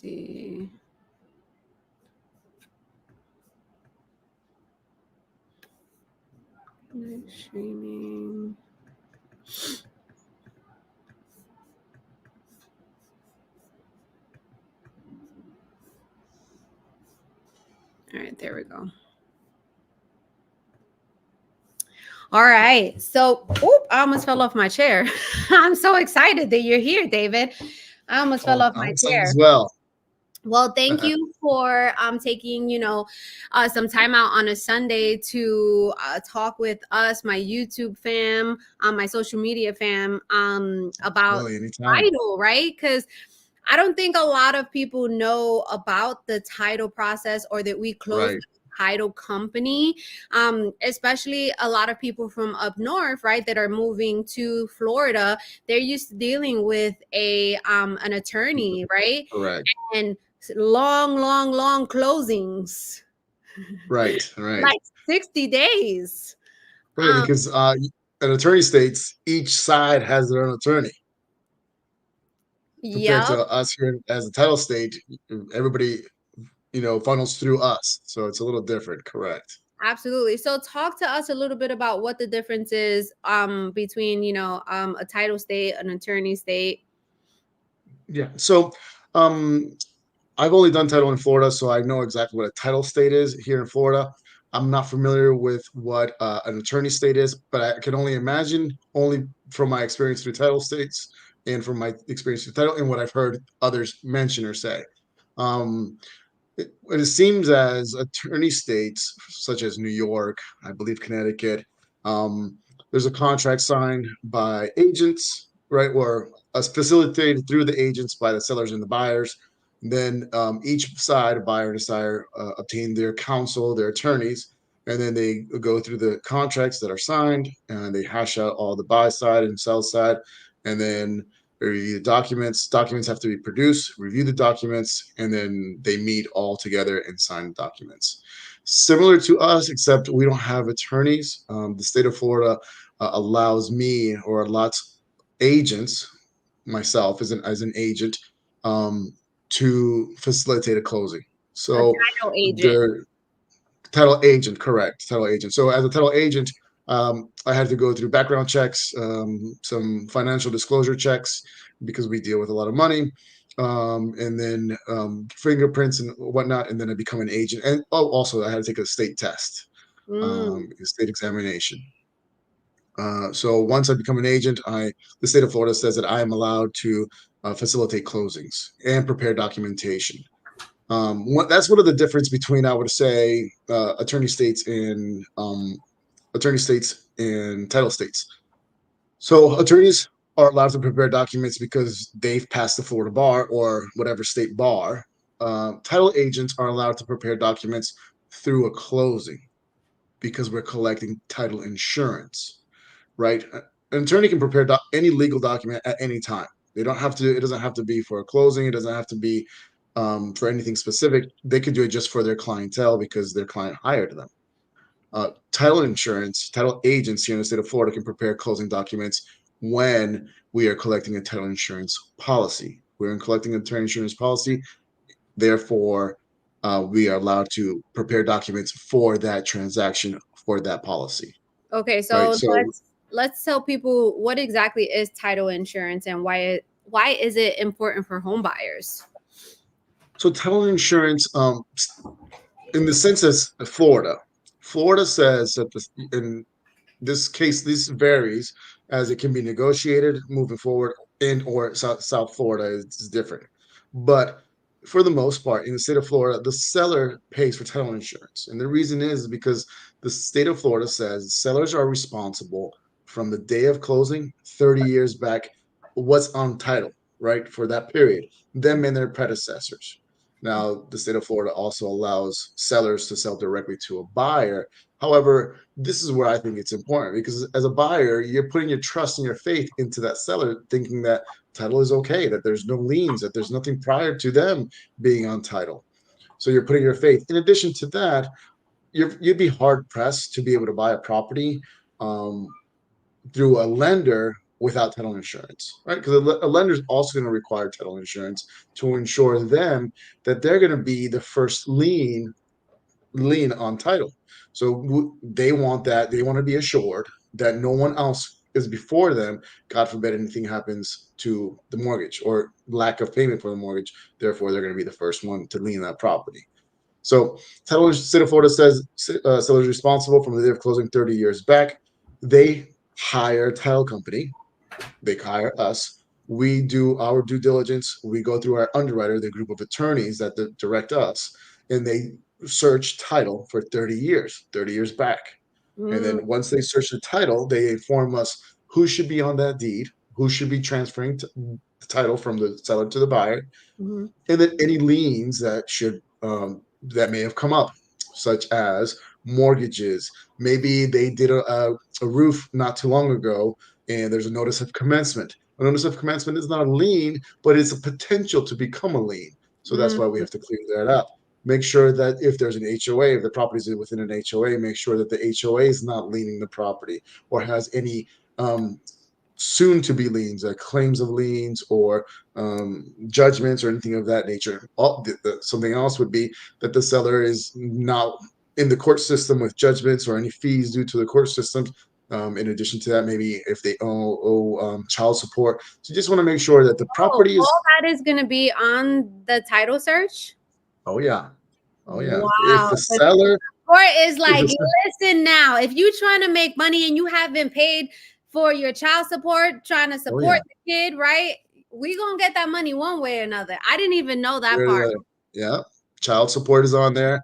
see. Night streaming. All right, there we go. All right. So, I almost fell off my chair. I'm so excited that you're here, David. I almost fell off I'm my excited chair. as well. Well, thank you for taking some time out on a Sunday to talk with us, my YouTube fam, my social media fam, about Really, anytime. title, right? Because I don't think a lot of people know about the title process or that we close Right. with a title company, especially a lot of people from up north, right, that are moving to Florida. They're used to dealing with an attorney, right? Correct. And long closings, Right. Right. like 60 days. Right. Um, Because an attorney states each side has their own attorney compared yep, to us here as a title state. Everybody, funnels through us. So it's a little different. Correct. absolutely. So talk to us a little bit about what the difference is between, a title state, an attorney state. Yeah. So um, I've only done title in Florida, so I know exactly what a title state is here in Florida. I'm not familiar with what an attorney state is, but I can only imagine, only from my experience through title states and from my experience through title and what I've heard others mention or say. Um, it seems as attorney states such as New York, I believe Connecticut, um, there's a contract signed by agents, right, or facilitated through the agents by the sellers and the buyers. Then each side, a buyer and a seller, obtain their counsel, their attorneys, and then they go through the contracts that are signed and they hash out all the buy side and sell side, and then review the documents. Documents have to be produced, review the documents, and then they meet all together and sign the documents. Similar to us, except we don't have attorneys. The state of Florida allows me or allows agents, myself as an agent, um, to facilitate a closing. A So title agent. the title agent, correct, title agent. So as a title agent, I had to go through background checks, some financial disclosure checks because we deal with a lot of money, and then fingerprints and whatnot, and then I become an agent. And also I had to take a state test, Mm. a state examination. So once I become an agent, the state of Florida says that I am allowed to facilitate closings and prepare documentation. That's one of the difference between, I would say, attorney states and title states. So attorneys are allowed to prepare documents because they've passed the Florida bar or whatever state bar. Title agents are allowed to prepare documents through a closing because we're collecting title insurance, right? An attorney can prepare any legal document at any time. They don't have to. It doesn't have to be for a closing. It doesn't have to be for anything specific. They could do it just for their clientele because their client hired them. Title agents here in the state of Florida can prepare closing documents when we are collecting a title insurance policy. We're collecting a title insurance policy, therefore, we are allowed to prepare documents for that transaction for that policy, Okay, right? so So, let's tell people what exactly is title insurance and why is it important for home buyers? so title insurance, in the sense as Florida says that in this case, this varies as it can be negotiated moving forward, and or South Florida is different. But for the most part, in the state of Florida, the seller pays for title insurance. And the reason is because the state of Florida says sellers are responsible from the day of closing, 30 years back, what's on title, right? For that period, them and their predecessors. Now, the state of Florida also allows sellers to sell directly to a buyer. However, this is where I think it's important because as a buyer, you're putting your trust and your faith into that seller, thinking that title is okay, that there's no liens, that there's nothing prior to them being on title. So you're putting your faith. In addition to that, you'd be hard pressed to be able to buy a property um, through a lender without title insurance, right? Because a lender is also going to require title insurance to ensure them that they're going to be the first lien on title. So they want that. They want to be assured that no one else is before them. God forbid anything happens to the mortgage or lack of payment for the mortgage. Therefore, they're going to be the first one to lien that property. So, title State of Florida says seller is responsible from the day of closing 30 years back. They hire a title company. They hire us. We do our due diligence. We go through our underwriter, the group of attorneys that direct us, and they search title for 30 years back. And Mm, then once they search the title, they inform us who should be on that deed, who should be transferring the title from the seller to the buyer, mhm, and then any liens that should that may have come up, such as mortgages. Maybe they did a roof not too long ago, and there's a notice of commencement. A notice of commencement is not a lien, but it's a potential to become a lien. So that's why we mm. have to clear that up. Make sure that if there's an HOA, if the property is within an HOA, make sure that the HOA is not liening the property or has any um, soon to be liens, claims of liens or judgments or anything of that nature. Something else would be that the seller is not in the court system with judgments or any fees due to the court system. In addition to that, maybe if they owe child support. So you just want to make sure that the Oh, property is, all that is going to be on the title search? oh yeah, oh yeah. If Wow. the The seller, court is if like, the, listen now, if you trying to make money and you haven't paid for your child support, trying to oh support yeah, the kid, right? We gonna get that money one way or another. I didn't even know that part. yeah, child support is on there.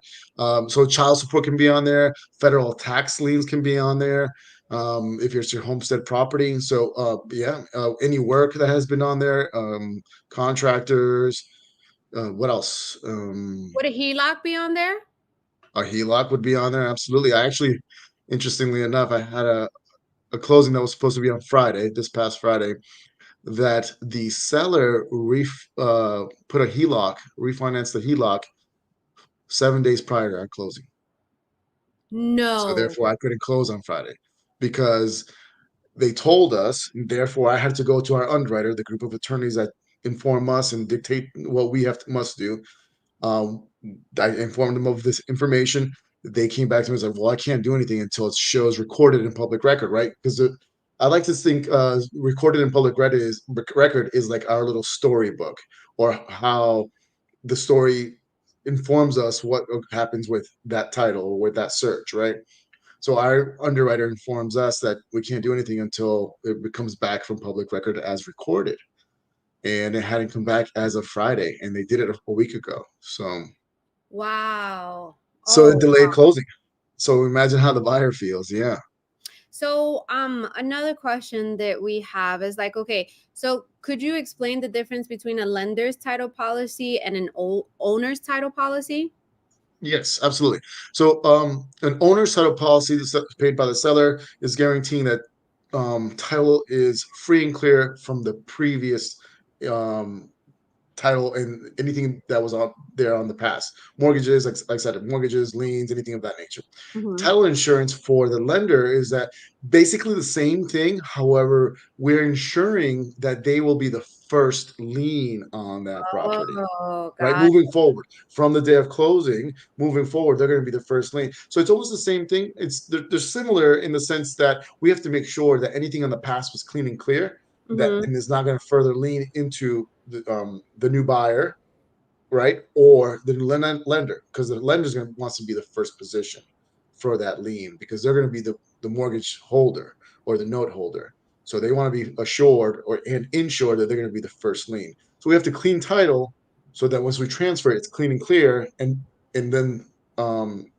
So child support can be on there. Federal tax liens can be on there. If it's your homestead property. So yeah, any work that has been on there, contractors. What else? Would a HELOC be on there? A HELOC would be on there. Absolutely. I actually, interestingly enough, I had a closing that was supposed to be on Friday, this past Friday, that the seller put a HELOC, refinanced the HELOC 7 days prior to our closing. So No. therefore, I couldn't close on Friday because they told us. Therefore, I had to go to our underwriter, the group of attorneys that inform us and dictate what we must do. Um, I informed them of this information. They came back to me and said, "Well, I can't do anything until it shows recorded in public record, right?" Because I like to think recorded in public record is like our little storybook, or how the story informs us what happens with that title or with that search, right? So our underwriter informs us that we can't do anything until it comes back from public record as recorded. And it hadn't come back as of Friday, and they did it a week ago. Wow. So Oh, it delayed closing. So imagine how the buyer feels. Yeah. so another question that we have is like, okay, so could you explain the difference between a lender's title policy and an owner's title policy? Yes, absolutely. So an owner's title policy that's paid by the seller is guaranteeing that title is free and clear from the previous um, title and anything that was on there on the past. Mortgages, like I said, mortgages, liens, anything of that nature. Mhm. Title insurance for the lender is that basically the same thing. However, we're ensuring that they will be the first lien on that property. Oh, Right, God. moving forward from the day of closing, moving forward, they're going to be the first lien. So it's almost the same thing. They're similar in the sense that we have to make sure that anything in the past was clean and clear, that Hmm. and is not going to further lean into the new buyer, right, or the lender, because the lender's going to wants to be the first position for that lien because they're going to be the mortgage holder or the note holder. So they want to be assured and insured that they're going to be the first lien. So we have to clean title so that once we transfer it, it's clean and clear, and then um,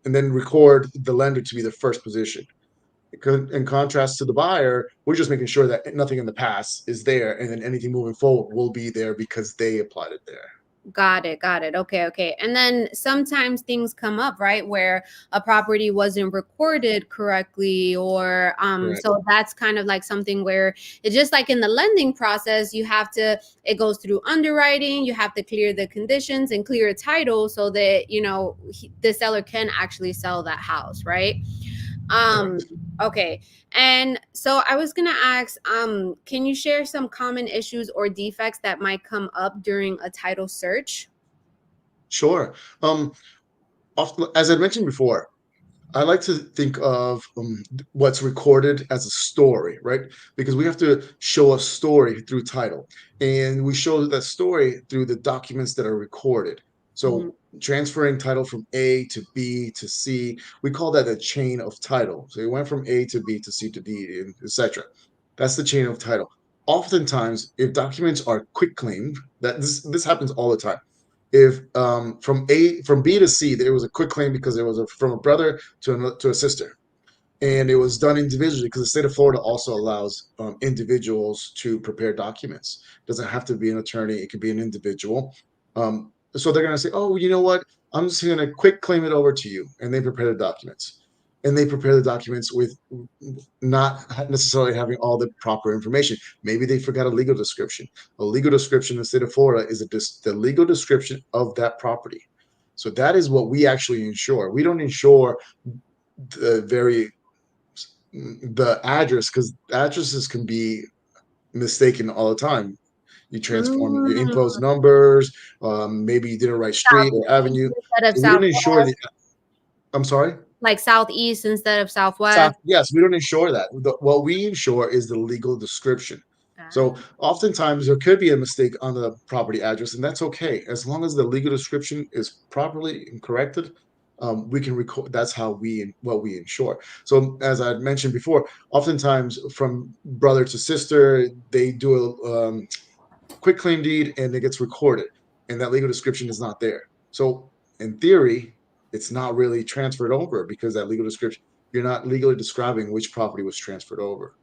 and then record the lender to be the first position. In contrast to the buyer, we're just making sure that nothing in the past is there, and then anything moving forward will be there because they applied it there. Got it. Got it. Okay. Okay. And then sometimes things come up, right, where a property wasn't recorded correctly, or Correct. so that's kind of like something where it's just like in the lending process, you have to, it goes through underwriting, you have to clear the conditions and clear a title so that, the seller can actually sell that house, right? Um, okay. And so I was gonna ask, can you share some common issues or defects that might come up during a title search? Sure. Um, as I mentioned before, I like to think of what's recorded as a story, right? Because we have to show a story through title, and we show that story through the documents that are recorded. Mhm. So transferring title from A to B to C, we call that a chain of title. So it went from A to B to C to D, and etc. That's the chain of title. Oftentimes, if documents are quick claimed, that this happens all the time. If from B to C there was a quick claim because it was from a brother to a sister, and it was done individually because the state of Florida also allows individuals to prepare documents. It doesn't have to be an attorney; it could be an individual. So they're going to say, "Oh, you know what? I'm just going to quick claim it over to you," and they prepare the documents. And they prepare the documents with not necessarily having all the proper information. Maybe they forgot a legal description. A legal description in the state of Florida is the legal description of that property. So that is what we actually insure. We don't insure the very the address because addresses can be mistaken all the time. You transform, you Mm, impose numbers. Maybe you didn't write street or southeast avenue. instead of So we don't insure the. southwest, I'm sorry. like southeast instead of South, southwest. yes, we don't insure that. What we insure is the legal description. So Ah. oftentimes there could be a mistake on the property address, and that's okay as long as the legal description is properly corrected. We can record. That's how what we insure. So as I mentioned before, oftentimes from brother to sister, they do a quick claim deed and it gets recorded, and that legal description is not there. So in theory, it's not really transferred over because that legal description, you're not legally describing which property was transferred over.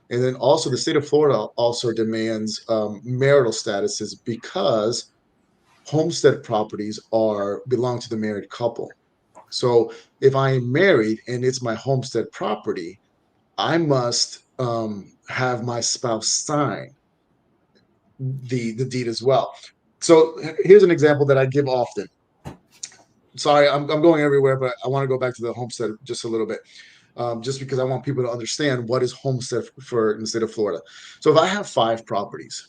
And then also the state of Florida also demands marital statuses because homestead properties are belong to the married couple. So if I am married and it's my homestead property, I must have my spouse sign the deed as well. So here's an example that I give often. Sorry, I'm going everywhere, but I want to go back to the homestead just a little bit, just because I want people to understand what is homestead for in the state of Florida. So if I have five properties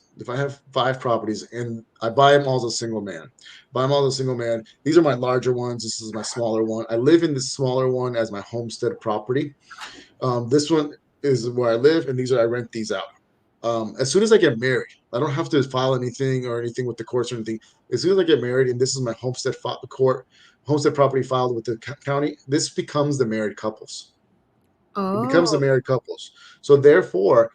and I buy them all as a single man, buy them all as a single man. These are my larger ones. This is my smaller one. I live in this smaller one as my homestead property. This one is where I live, and I rent these out. As soon as I get married, I don't have to file anything or anything with the courts or anything. As soon as I get married, and this is my homestead property filed with the county, this becomes the married couples. It becomes the Oh. married couples. So therefore,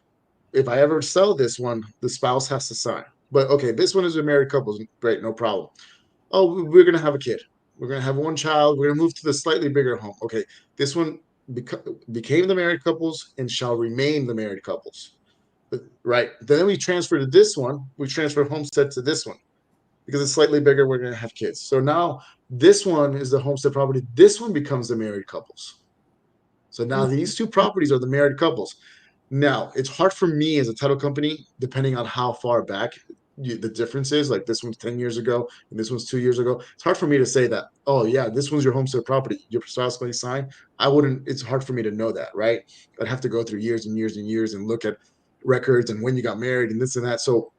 if I ever sell this one, the spouse has to sign. But okay, this one is a married couples. Great, no problem. Oh, we're gonna have a kid. We're gonna have one child. We're gonna move to the slightly bigger home. Okay, this one became the married couples and shall remain the married couples. Right. Then we transfer to this one. We transfer homestead to this one because it's slightly bigger. We're going to have kids. So now this one is the homestead property. This one becomes the married couples. So now these two properties are the married couples. Now, it's hard for me as a title company, depending on how far back the difference is. Like this one's 10 years ago and this one's 2 years ago. It's hard for me to say that, oh, yeah, this one's your homestead property. Your spouse may sign. I wouldn't, it's hard for me to know that, right? I'd have to go through years and years and years and look at records and when you got married and this and that. So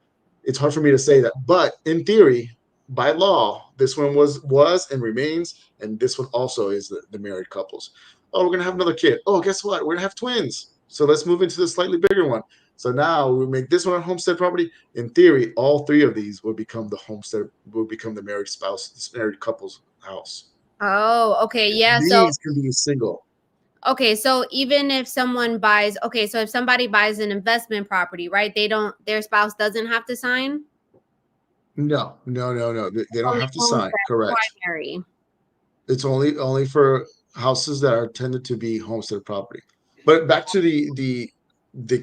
it's hard for me to say that. But in theory, by law, this one was and remains, and this one also is the married couples. Oh, we're gonna have another kid. Oh, guess what? We're gonna have twins. So let's move into the slightly bigger one. So now we make this one a homestead property. In theory, all three of these will become the homestead, will become the married spouse, this married couple's house. Oh, okay. Yeah. So, These can be single. okay. So even if someone buys, okay, so if somebody buys an investment property, right? Their spouse doesn't have to sign. No, no, no, no. They don't Only have to homes sign. that Correct. primary. It's only for houses that are tended to be homestead property. But back to the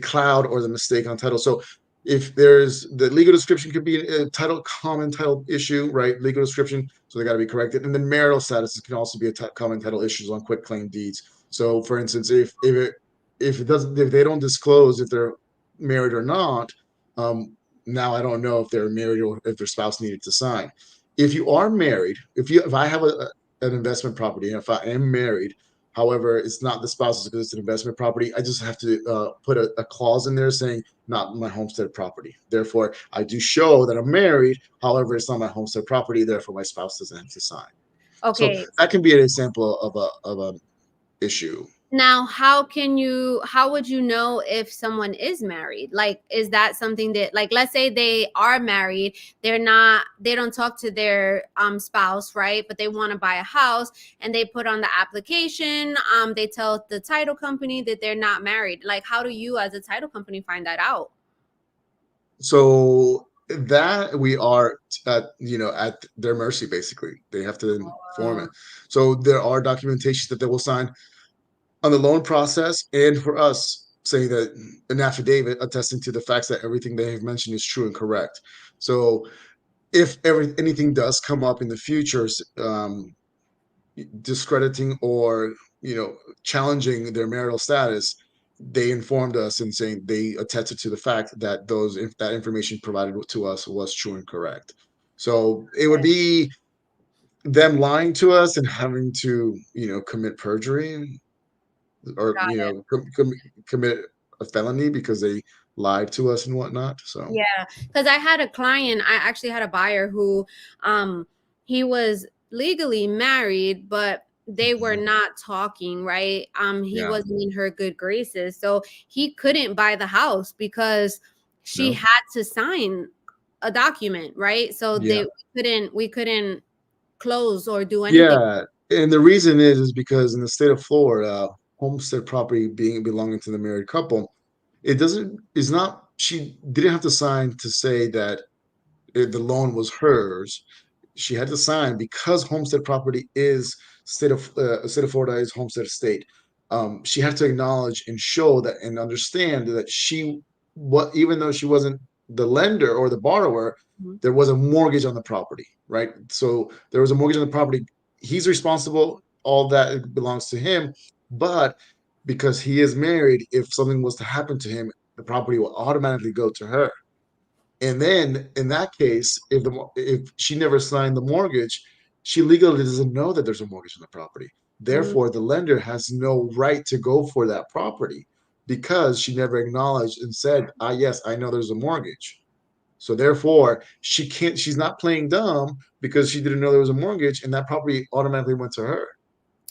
cloud or the mistake on title. So if there's the legal description could be a title common title issue, right? Legal description, so they got to be corrected. And then marital statuses can also be a common title issues on quick claim deeds. So for instance, if it doesn't if they don't disclose if they're married or not, now I don't know if they're married or if their spouse needed to sign. If you are married, if I have an investment property, and if I am married, However, it's not the spouse's because it's an investment property. I just have to put a clause in there saying not my homestead property. Therefore, I do show that I'm married. However, it's not my homestead property. Therefore, my spouse doesn't have to sign. So Okay. that can be an example of a issue. Now, how would you know if someone is married? Like, is that something that, like, let's say they are married, they don't talk to their spouse, right? But they want to buy a house and they put on the application, they tell the title company that they're not married. Like, how do you as a title company find that out? So that we are at their mercy. Basically, they have to inform it. Um, So there are documentations that they will sign on the loan process, and for us saying that an affidavit attesting to the facts that everything they have mentioned is true and correct. So if anything does come up in the future, discrediting or challenging their marital status, they informed us and saying they attested to the fact that that information provided to us was true and correct. So it would be them lying to us and having to commit perjury, or got it. commit a felony because they lied to us and whatnot. So Yeah, because I had a client, I actually had a buyer who um he was legally married, but they were mhm, not talking, right? He yeah, wasn't in her good graces. So he couldn't buy the house because she no, had to sign a document, right? So yeah, we couldn't close or do anything. yeah. And the reason is because in the state of Florida, homestead property being belonging to the married couple, it doesn't is not she didn't have to sign to say that the loan was hers. She had to sign because homestead property is state of Florida is homestead state. She had to acknowledge and show that and understand that what even though she wasn't the lender or the borrower, Mhm. there was a mortgage on the property, right? So there was a mortgage on the property. He's responsible. All that belongs to him, but because he is married, if something was to happen to him, the property will automatically go to her. And then in that case, if she never signed the mortgage, she legally doesn't know that there's a mortgage on the property. Mm, Therefore, the lender has no right to go for that property because she never acknowledged and said, "Ah, yes, I know there's a mortgage." So therefore, she's not playing dumb because she didn't know there was a mortgage, and that property automatically went to her,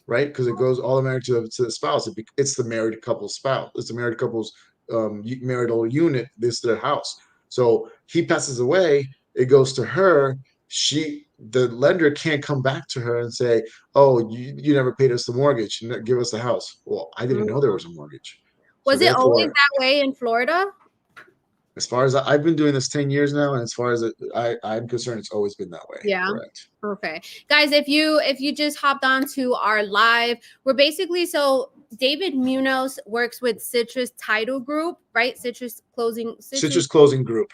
right? Because it goes automatically to the spouse. It's the married couple's spouse. It's the married couple's marital unit. This is their house. So he passes away. It goes to her. The lender can't come back to her and say, "Oh, you never paid us the mortgage. Give us the house." Well, I didn't know there mm. was a mortgage. So Was it always therefore, that way in Florida? as far as I've been doing this 10 years now, and as far as I'm concerned, it's always been that way. Yeah. Correct. Okay. Guys, if you just hopped on to our live, we're basically, so David Munoz works with Citrus Title Group, right? Citrus Closing Group.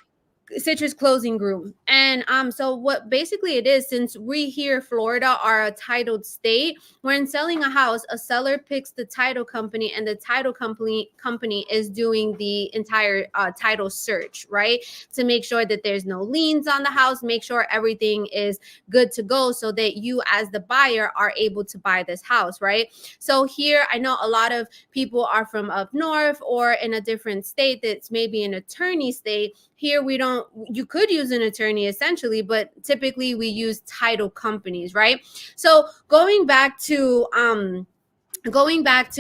Citrus Closing Group. And so what basically it is, since we here Florida are a titled state, when selling a house, a seller picks the title company and the title company is doing the entire title search, right? To make sure that there's no liens on the house, make sure everything is good to go so that you as the buyer are able to buy this house, right? So here I know a lot of people are from up north or in a different state that's maybe an attorney state. Here we don't, you could use an attorney essentially, but typically we use title companies, right? So going back to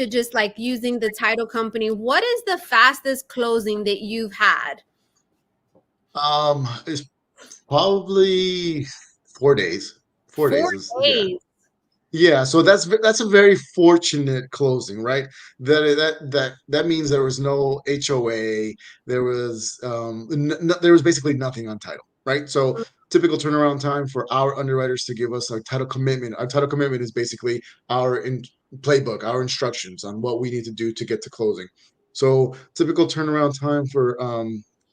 just like using the title company, what is the fastest closing that you've had? It's probably 4 days. Four Four days is, yeah. days. Yeah, so that's a very fortunate closing, right? That means there was no HOA, there was basically nothing on title, right? So typical turnaround time for our underwriters to give us a title commitment. Our title commitment is basically our playbook, our instructions on what we need to do to get to closing. So typical turnaround time for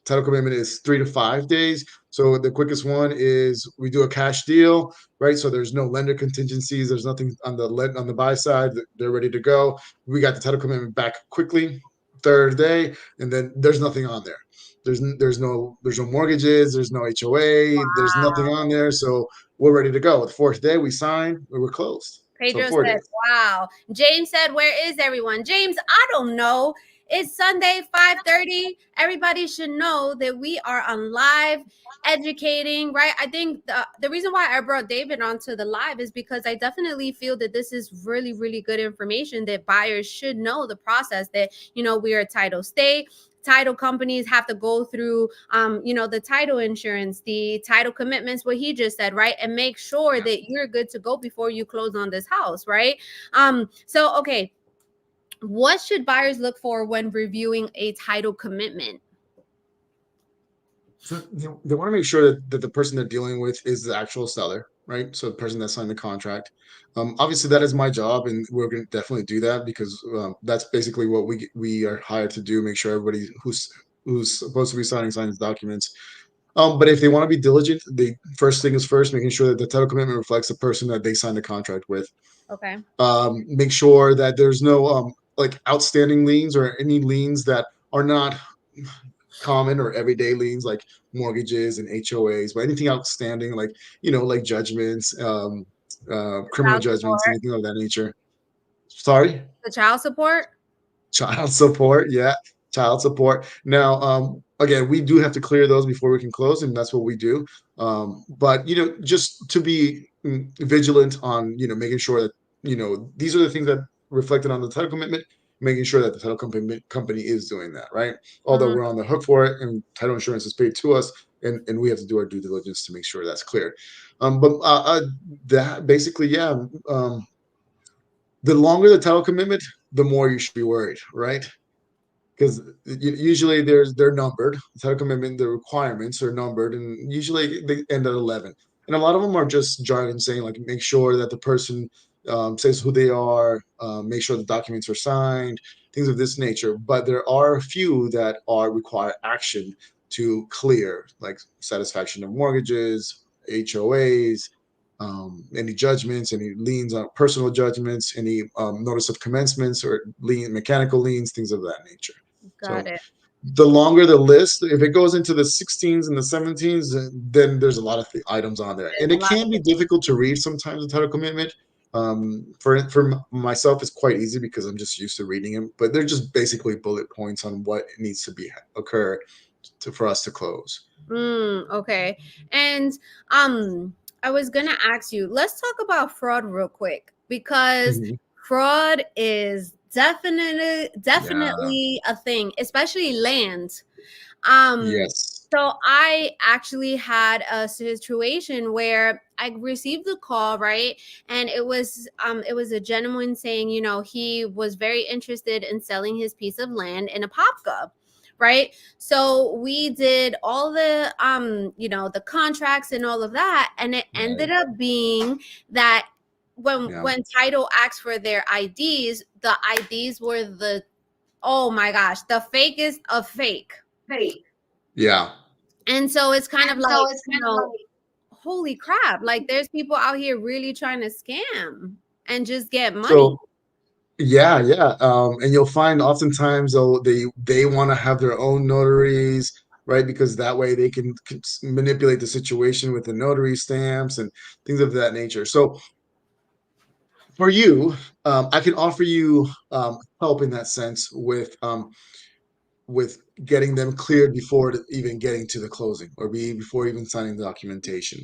title commitment is 3 to 5 days. So the quickest one is we do a cash deal, right? So there's no lender contingencies. There's nothing on the buy side. They're ready to go. We got the title commitment back quickly, third day, and then there's nothing on there. There's no mortgages. There's no HOA. There's nothing on there. So we're ready to go. The fourth day we sign. We were closed. So Pedro 4 said, days. "Wow." James said, "Where is everyone?" James, I don't know. It's Sunday, 5:30. Everybody should know that we are on live educating, right? I think the reason why I brought David onto the live is because I definitely feel that this is really, really good information that buyers should know the process that, we are a title state. Title companies have to go through the title insurance, the title commitments, what he just said, right? And make sure Yeah. that you're good to go before you close on this house, right? So okay, what should buyers look for when reviewing a title commitment? So they want to make sure that the person they're dealing with is the actual seller, right? So the person that signed the contract. Obviously, that is my job, and we're going to definitely do that because that's basically what we are hired to do. Make sure everybody who's supposed to be signing documents. But if they want to be diligent, the first thing is first, making sure that the title commitment reflects the person that they signed the contract with. Okay. Make sure that there's no like outstanding liens or any liens that are not common or everyday liens like mortgages and HOAs, but anything outstanding like like judgments, criminal Child judgments, support. anything of that nature. Sorry. The child support. Child support, yeah, child support. Now, again, we do have to clear those before we can close, and that's what we do. But just to be vigilant on, making sure that these are the things that reflected on the title commitment, making sure that the title company is doing that, right? Although Mhm. we're on the hook for it, and title insurance is paid to us, and we have to do our due diligence to make sure that's clear. But that basically, yeah. The longer the title commitment, the more you should be worried, right? Because usually they're numbered. The title commitment, the requirements are numbered, and usually they end at 11. And a lot of them are just jargon saying like make sure that the person says who they are, make sure the documents are signed, things of this nature. But there are a few that are require action to clear, like satisfaction of mortgages, HOAs, any judgments, any liens on personal judgments, any notice of commencements or mechanical liens, things of that nature. Got So it. the longer the list, if it goes into the 16s and the 17s, then there's a lot of items on there, There's and a it lot can of be things. difficult to read sometimes. The title commitment, for myself, it's quite easy because I'm just used to reading them. But they're just basically bullet points on what needs to be occur for us to close. Okay. And I was gonna ask you, let's talk about fraud real quick because Mhm. fraud is definitely Yeah. definitely a thing, especially land. Um, Yes. so I actually had a situation where I received a call, right? And it was a gentleman saying, he was very interested in selling his piece of land in Apopka, right? So we did all the the contracts and all of that, and it ended Right. up being that Yeah. when title asked for their IDs, the IDs were the, oh my gosh, the fakest of fake. Yeah. And so it's kind of And so like, it's kind of like, holy crap, like there's people out here really trying to scam and just get money. so yeah, yeah. And you'll find oftentimes they want to have their own notaries, right? Because that way they can manipulate the situation with the notary stamps and things of that nature. So for you, I can offer you help in that sense with getting them cleared before even getting to the closing or before even signing the documentation.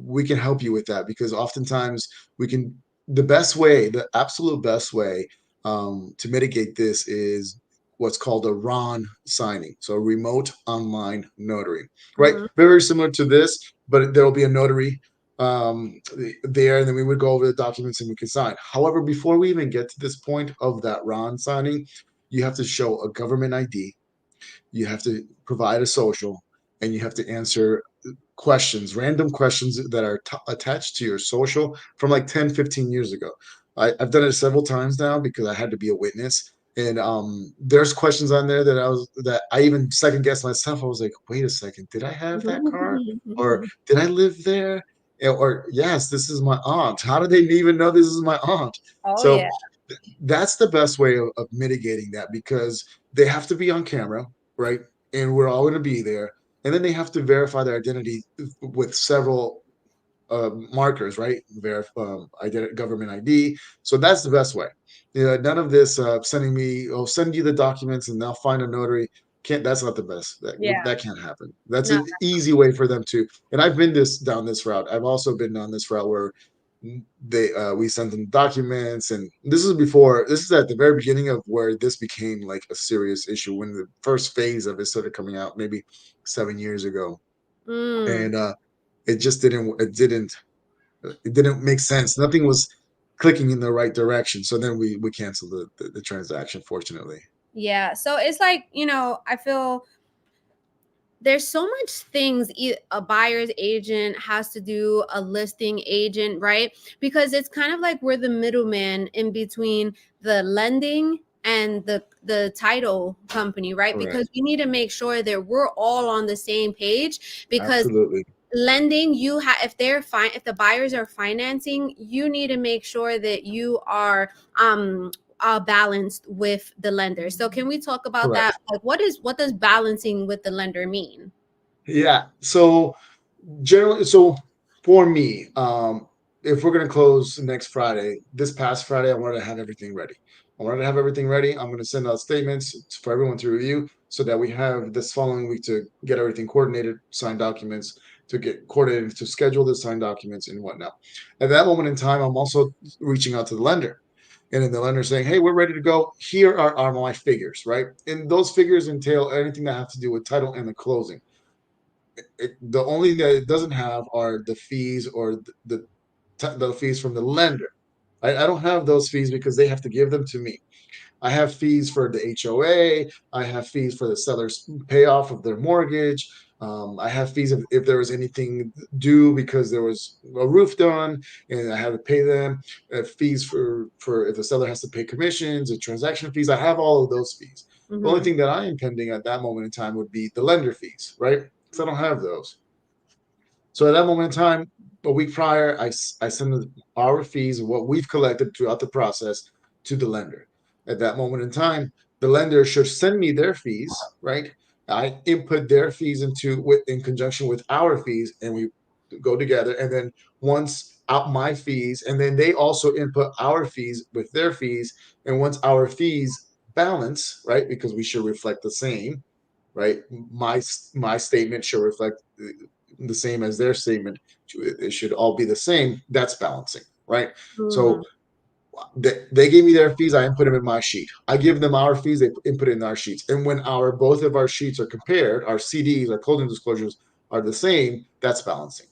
We can help you with that because oftentimes we can, the best way, the absolute best way to mitigate this is what's called a RON signing. So a remote online notary, right? Mhm. Very similar to this, but there will be a notary there, and then we would go over the documents and we can sign. However, before we even get to this point of that RON signing, you have to show a government ID, you have to provide a social, and you have to answer questions, random questions that are attached to your social from like 10, 15 years ago. I've done it several times now because I had to be a witness. And there's questions on there that I even second guessed myself. I was like, wait a second, did I have that car? Or did I live there? Or yes, this is my aunt. How did they even know this is my aunt? Oh yeah. So that's the best way of mitigating that because they have to be on camera, right? And we're all going to be there. And then they have to verify their identity with several markers, right? Government ID. So that's the best way. None of this sending me, oh, send you the documents and they'll find a notary. Can't. That's not the best. Yeah. That can't happen. That's No. an easy way for them to. And I've been this down this route. I've also been down this route where they we sent them documents, and this is before. This is at the very beginning of where this became like a serious issue when the first phase of it started coming out, maybe 7 years ago, Mm. and it just didn't. It didn't make sense. Nothing was clicking in the right direction. So then we canceled the transaction, fortunately. Yeah. So it's like, I feel there's so much things a buyer's agent has to do, a listing agent, right? Because it's kind of like we're the middleman in between the lending and the title company, right? Because Correct. we need to make sure that we're all on the same page, because Absolutely. lending, you have, if they're fine, if the buyers are financing, you need to make sure that you are balanced with the lender. So can we talk about that? Correct. Like, what does balancing with the lender mean? Yeah. So generally, so for me, if we're gonna close next Friday, this past Friday, I wanted to have everything ready. I wanted to have everything ready. I'm gonna send out statements for everyone to review so that we have this following week to get everything coordinated, sign documents, to get coordinated, to schedule the signed documents and whatnot. At that moment in time, I'm also reaching out to the lender. And then the lender saying, "Hey, we're ready to go. Here are my figures, right?" And those figures entail anything that have to do with title and the closing. The only thing that it doesn't have are the fees or the fees from the lender. I don't have those fees because they have to give them to me. I have fees for the HOA. I have fees for the seller's payoff of their mortgage. I have fees if there was anything due because there was a roof done and I had to pay them. Fees for if the seller has to pay commissions and transaction fees. I have all of those fees. The only Mm-hmm. thing that I am pending at that moment in time would be the lender fees, right? Because I don't have those. So at that moment in time, a week prior, I send our fees, what we've collected throughout the process, to the lender. At that moment in time, the lender should send me their fees, right? I input their fees in conjunction with our fees, and we go together. And then once out my fees, and then they also input our fees with their fees. And once our fees balance, right, because we should reflect the same, right? My statement should reflect the same as their statement. It should all be the same. That's balancing, right? Mm. So they gave me their fees. I input them in my sheet. I give them our fees. They input it in our sheets. And when our both of our sheets are compared, our CDs, our closing disclosures are the same. That's balancing.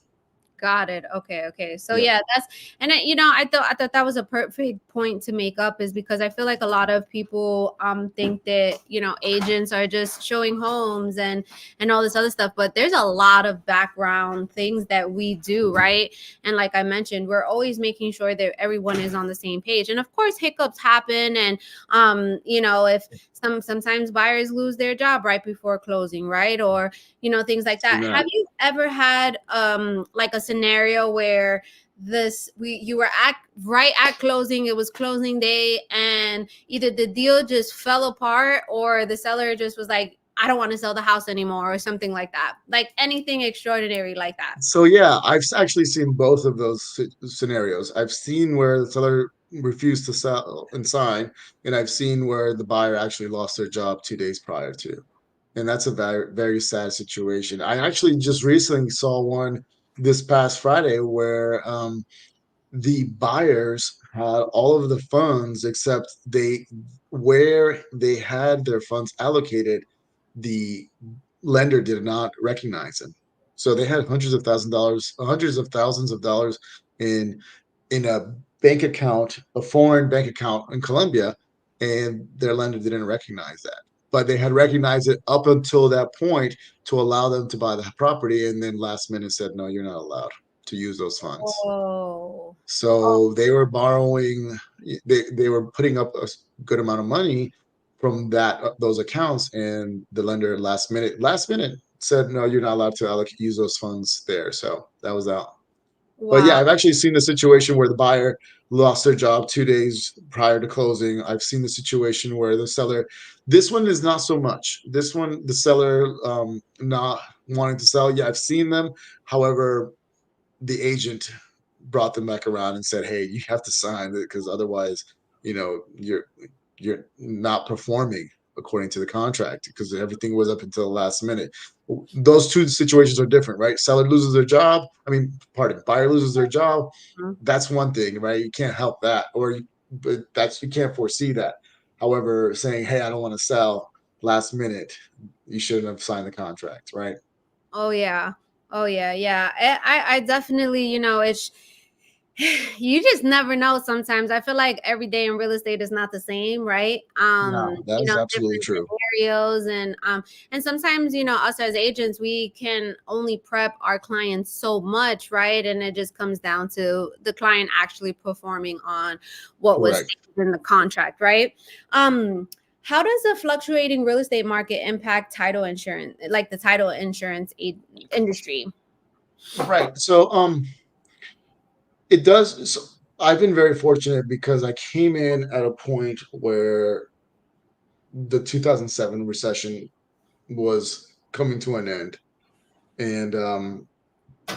Got it. Okay. Okay. So Yeah. yeah, that's, and I thought that was a perfect point to make up, is because I feel like a lot of people think that agents are just showing homes and all this other stuff, but there's a lot of background things that we do, right? And like I mentioned, we're always making sure that everyone is on the same page. And of course, hiccups happen, and if sometimes buyers lose their job right before closing, right? Or things like Seen that. that. Have you ever had like a scenario where you were at right at closing, it was closing day, and either the deal just fell apart or the seller just was like, I don't want to sell the house anymore, or something like that? Like anything extraordinary like that? So yeah, I've actually seen both of those scenarios. I've seen where the seller refused to sell and sign, and I've seen where the buyer actually lost their job 2 days prior to. And that's a very, very sad situation. I actually just recently saw one this past Friday where the buyers had all of the funds except where they had their funds allocated, the lender did not recognize them. So they had hundreds of thousands of dollars in a bank account, a foreign bank account in Colombia, and their lender didn't recognize that. But they had recognized it up until that point to allow them to buy the property, and then last minute said, "No, you're not allowed to use those funds." Oh. So they were borrowing, they were putting up a good amount of money from those accounts, and the lender last minute said, "No, you're not allowed to use those funds there." So that was out. But Wow. yeah, I've actually seen the situation where the buyer lost their job 2 days prior to closing. I've seen the situation where the seller, this one is not so much. This one, the seller not wanting to sell. Yeah, I've seen them. However, the agent brought them back around and said, "Hey, you have to sign it because otherwise, you're not performing according to the contract because everything was up until the last minute." Those two situations are different, right? Seller loses their job. I mean, pardon, buyer loses their job. Mhm. That's one thing, right? You can't help that, but you can't foresee that. However, saying, "Hey, I don't want to sell," last minute, you shouldn't have signed the contract, right? Oh yeah. Oh yeah, yeah. I definitely, it's you just never know sometimes. I feel like every day in real estate is not the same, right? No, that is absolutely Different true. scenarios and sometimes, us as agents, we can only prep our clients so much, right? And it just comes down to the client actually performing on what was Correct. stated in the contract, right? Um how does the fluctuating real estate market impact title insurance, like the title insurance industry? Right. So, it does. So I've been very fortunate because I came in at a point where the 2007 recession was coming to an end, and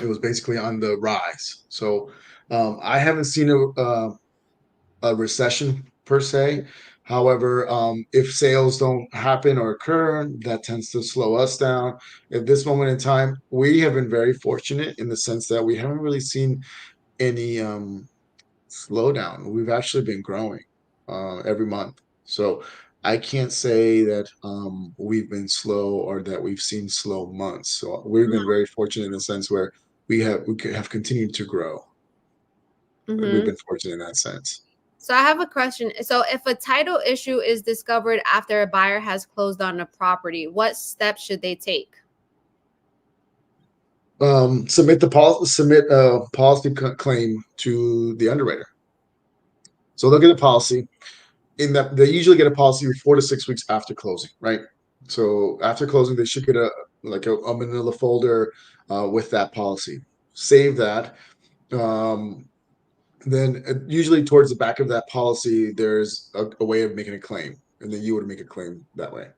it was basically on the rise. So, I haven't seen a recession per se. However, if sales don't happen or occur, that tends to slow us down. At this moment in time, we have been very fortunate in the sense that we haven't really seen any slowdown. We've actually been growing every month. So I can't say that we've been slow or that we've seen slow months. So we've been very fortunate in the sense where we have continued to grow. We've Mm-hmm. been fortunate in that sense. So I have a question. So if a title issue is discovered after a buyer has closed on a property, what steps should they take? Submit a policy claim to the underwriter. So they'll get a policy. In that they usually get a policy 4 to 6 weeks after closing, right? So after closing, they should get a manila folder with that policy. Save that. Um, then usually towards the back of that policy, there's a way of making a claim, and then you would make a claim that way.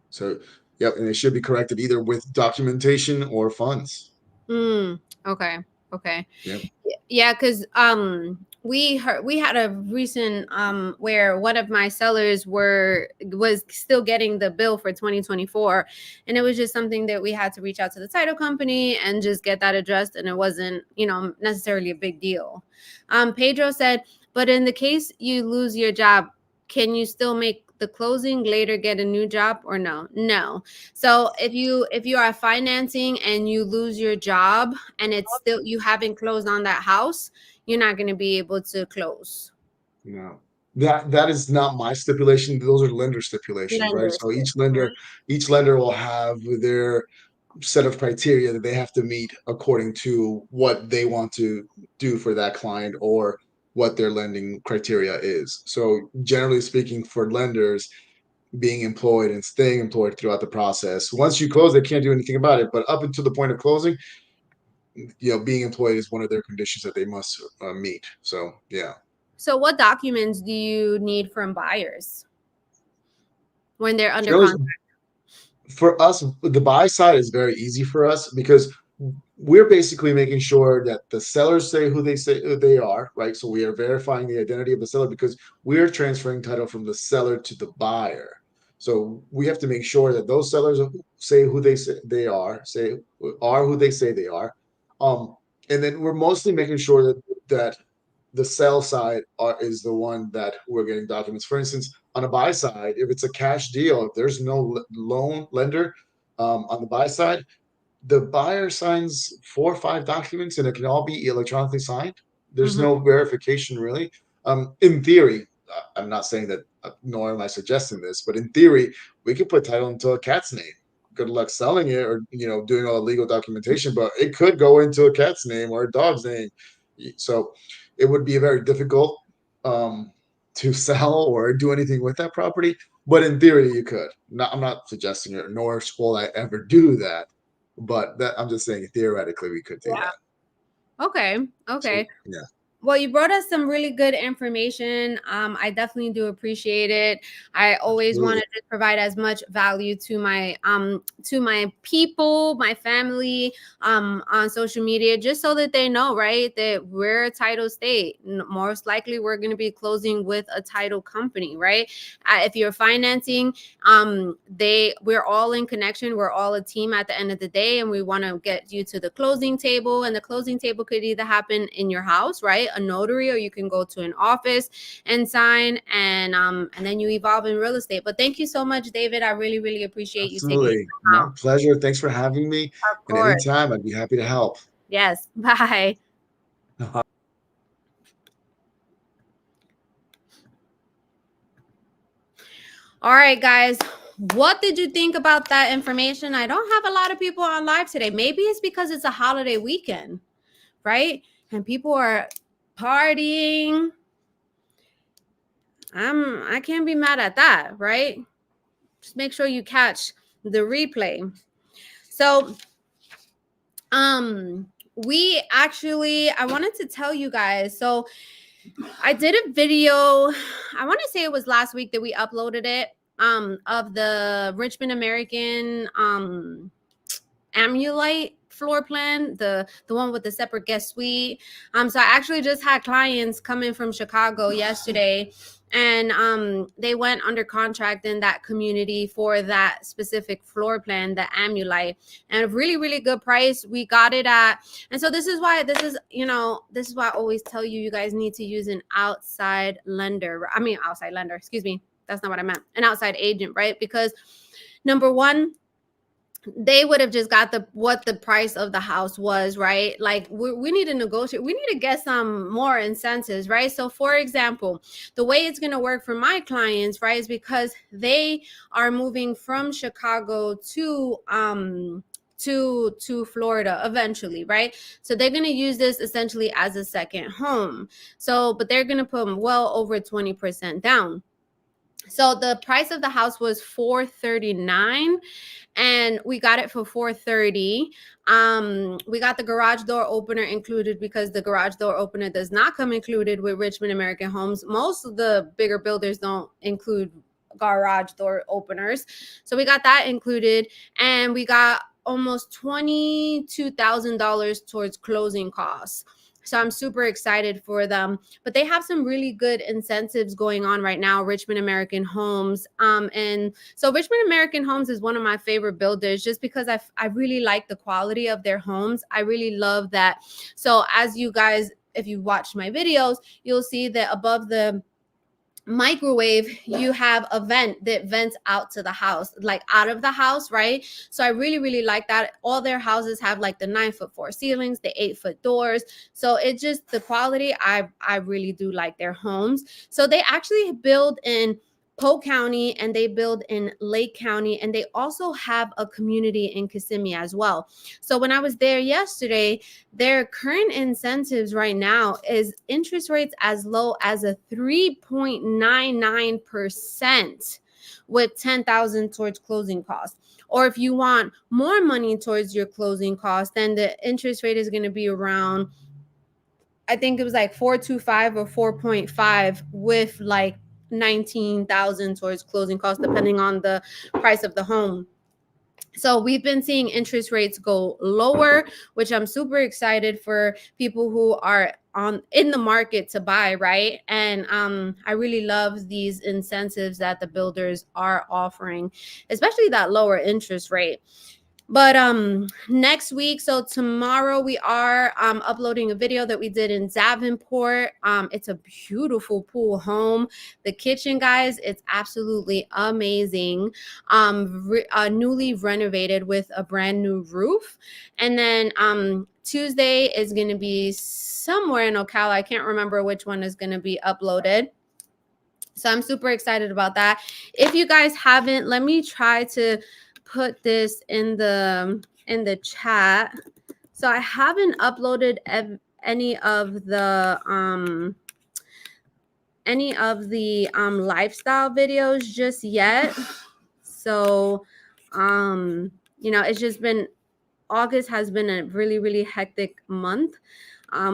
So, yep, and it should be corrected either with documentation or funds. Mm, okay. Okay. Yep. Yeah, because we had a recent where one of my sellers was still getting the bill for 2024, and it was just something that we had to reach out to the title company and just get that addressed, and it wasn't, necessarily a big deal. Pedro said, but in the case you lose your job, can you still make the closing later, get a new job, or no? No. So if you are financing and you lose your job and it's still you haven't closed on that house, you're not going to be able to close. No. That is not my stipulation. Those are lender stipulations, right? Lenders. So each lender will have their set of criteria that they have to meet according to what they want to do for that client or what their lending criteria is. So generally speaking, for lenders, being employed and staying employed throughout the process. Once you close, they can't do anything about it. But up until the point of closing, being employed is one of their conditions that they must meet. So yeah. So what documents do you need from buyers when they're under Generally, contract? for us, the buy side is very easy for us because we're basically making sure that the sellers say who they are, right? So we are verifying the identity of the seller because we're transferring title from the seller to the buyer. So we have to make sure that those sellers say who they say they are who they say they are. Um, and then we're mostly making sure that the sell side is the one that we're getting documents. For instance, on a buy side, if it's a cash deal, if there's no loan lender on the buy side, the buyer signs 4 or 5 documents and it can all be electronically signed. There's Mhm. no verification really. In theory, I'm not saying that, nor am I suggesting this, but in theory, we could put title into a cat's name. Good luck selling it or doing all the legal documentation, but it could go into a cat's name or a dog's name. So it would be very difficult um, to sell or do anything with that property. But in theory, you could. I'm not suggesting it, nor will I ever do that. But that I'm just saying theoretically we could do Yeah. that. Okay. So Okay. yeah. Well, you brought us some really good information. I definitely do appreciate it. I always want Absolutely. to just provide as much value to my people, my family, on social media, just so that they know, right, that we're a title state. Most likely, we're going to be closing with a title company, right? If you're financing, we're all in connection. We're all a team at the end of the day, and we want to get you to the closing table. And the closing table could either happen in your house, right, a notary, or you can go to an office and sign, and then you evolve in real estate. But thank you so much, David. I really, really appreciate you taking Absolutely. time My out. pleasure. Thanks for having me. Of And course. anytime, I'd be happy to help. Yes. Bye. All right, guys. What did you think about that information? I don't have a lot of people on live today. Maybe it's because it's a holiday weekend, right? And people are partying. I can't be mad at that, right? Just make sure you catch the replay. So, we actually, I wanted to tell you guys. So, I did a video. I want to say it was last week that we uploaded it, of the Richmond American Amulite floor plan, the one with the separate guest suite. So I actually just had clients coming from Chicago yesterday, and they went under contract in that community for that specific floor plan, the Amulite, and a really, really good price. We got it at, and so this is why I always tell you, you guys need to use an outside lender. I mean, outside lender, excuse me. That's not what I meant. An outside agent, right? Because number one, they would have just got what the price of the house was, right? Like we need to negotiate. We need to get some more incentives, right? So for example, the way it's going to work for my clients, right, is because they are moving from Chicago to Florida eventually, right? So they're going to use this essentially as a second home. So but they're going to put well over 20% down. So the price of the house was $439, and we got it for $430. We got the garage door opener included because the garage door opener does not come included with Richmond American Homes. Most of the bigger builders don't include garage door openers. So we got that included, and we got almost $22,000 towards closing costs. So I'm super excited for them. But they have some really good incentives going on right now, Richmond American Homes. And so Richmond American Homes is one of my favorite builders just because I really like the quality of their homes. I really love that. So as you guys, if you watch my videos, you'll see that above the microwave you have a vent that vents out to the house, like out of the house, right? So I really, really like that. All their houses have like the 9'4" ceilings, the 8' doors. So it just, the quality, I really do like their homes. So they actually build in Polk County and they build in Lake County, and they also have a community in Kissimmee as well. So when I was there yesterday, their current incentives right now is interest rates as low as a 3.99% with 10,000 towards closing costs. Or if you want more money towards your closing costs, then the interest rate is going to be around, I think it was like 4.25 or 4.5 with like 19,000 towards closing costs, depending on the price of the home. So we've been seeing interest rates go lower, which I'm super excited for people who are in the market to buy, right? And I really love these incentives that the builders are offering, especially that lower interest rate. But next week, so tomorrow, we are uploading a video that we did in Davenport. It's a beautiful pool home. The kitchen, guys, it's absolutely amazing. Newly renovated with a brand new roof. And then Tuesday is going to be somewhere in Ocala. I can't remember which one is going to be uploaded. So I'm super excited about that. If you guys haven't, let me try to put this in the chat. So I haven't uploaded any of the lifestyle videos just yet. So it's just been, August has been a really, really hectic month.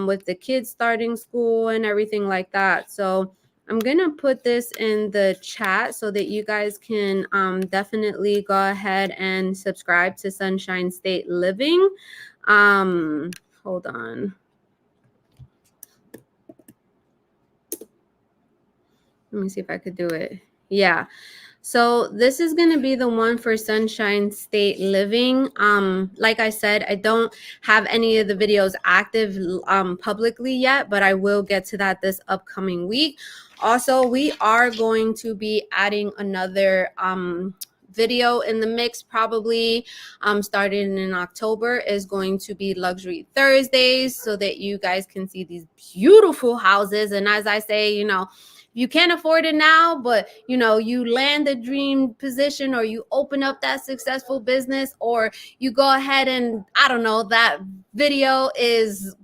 with the kids starting school and everything like that. So I'm gonna put this in the chat so that you guys can definitely go ahead and subscribe to Sunshine State Living. Hold on. Let me see if I could do it. Yeah. So this is going to be the one for Sunshine State Living. Like I said, I don't have any of the videos active publicly yet, but I will get to that this upcoming week. Also, we are going to be adding another video in the mix, probably starting in October, is going to be Luxury Thursdays, so that you guys can see these beautiful houses. And as I say, you can't afford it now, but you land the dream position, or you open up that successful business, or you go ahead and, I don't know, that video